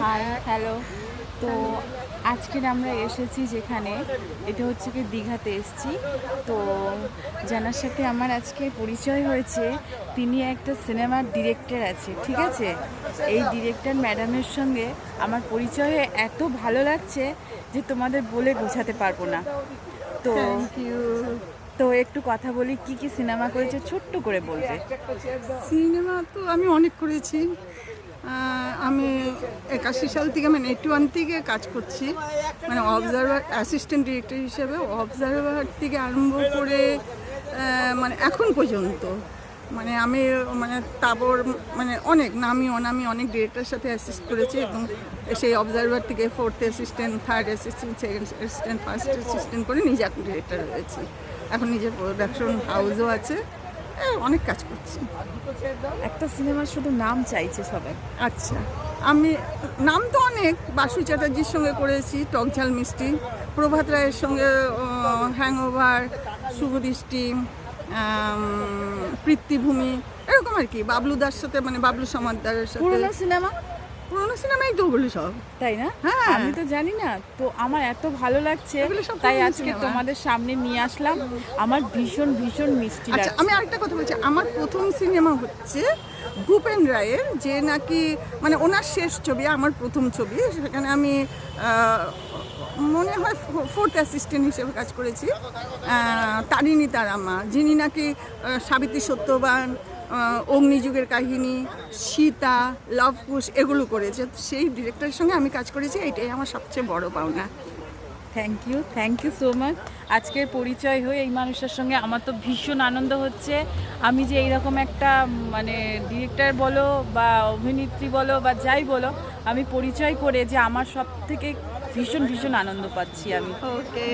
High, hello. তো আজকের আমরা এসেছি যেখানে, এটা হচ্ছে কি দীঘাতে এসেছি। তো যার সাথে আমার আজকে পরিচয় হয়েছে, তিনি একটা সিনেমার ডিরেক্টর আছে, ঠিক আছে? এই ডিরেক্টর ম্যাডামের সঙ্গে আমার পরিচয় হয়ে এত ভালো লাগছে যে তোমাদের বলে বোঝাতে পারবো না। তো থ্যাংক ইউ। তো একটু কথা বলি, কি কি সিনেমা করেছে ছোট্ট করে বলবে। সিনেমা তো আমি অনেক করেছি। আমি 81 সাল থেকে মানে 81 থেকে কাজ করছি, মানে অবজারভার অ্যাসিস্ট্যান্ট ডিরেক্টর হিসেবে। অবজারভার থেকে আরম্ভ করে মানে এখন পর্যন্ত মানে আমি মানে তাবর মানে অনেক নামি অনামি অনেক ডিরেক্টরের সাথে অ্যাসিস্ট করেছি, এবং সেই অবজারভার থেকে 4th assistant, 3rd assistant, 2nd assistant, 1st assistant করে নিজে এখন ডিরেক্টর হয়েছি। এখন নিজের প্রোডাকশন হাউসও আছে, অনেক কাজ করছি। একটা সিনেমার শুধু নাম চাইছে সবাই। আচ্ছা, আমি নাম তো অনেক, বাসু চ্যাটার্জির সঙ্গে করেছি টকঝাল মিষ্টি, প্রভাত রায়ের সঙ্গে হ্যাংওভার, শুভদৃষ্টি, পৃথ্বীভূমি, এরকম আর কি। বাবলু দার সাথে মানে বাবলু সমাদ্দারের সাথে পুরোনো সিনেমা, পুরোনো সিনেমাই তো ওগুলো সব। তাই না? হ্যাঁ। আমি তো জানি না, তো আমার এত ভালো লাগছে, এগুলো সব তাই পুরোনো আজকে সিনেমা। তোমাদের সামনে নিয়ে আসলাম। আমার ভীষণ ভীষণ মিষ্টি আচ্ছা, লাগছে। আমি আরেকটা কথা বলছি, আমার প্রথম সিনেমা হচ্ছে ভূপেন রায়ের, যে নাকি মানে ওনার শেষ ছবি, আমার প্রথম ছবি। সেখানে আমি মনে হয় 4th অ্যাসিস্ট্যান্ট হিসেবে কাজ করেছি। তারিণী তারামা, যিনি নাকি সাবিত্রী সত্যবান, অগ্নিযুগের কাহিনী, সীতা, লাভ কুশ এগুলো করেছে। সেই ডিরেক্টরের সঙ্গে আমি কাজ করেছি, এইটাই আমার সবচেয়ে বড় পাওনা। Thank you so much. আজকের পরিচয় হয়ে এই মানুষের সঙ্গে আমার তো ভীষণ আনন্দ হচ্ছে। আমি যে এইরকম একটা মানে ডিরেক্টর বলো বা অভিনেত্রী বলো বা যাই বলো, আমি পরিচয় করে যে আমার সব থেকে ভীষণ ভীষণ আনন্দ পাচ্ছি আমি। ওকে,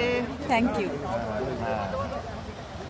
থ্যাংক ইউ।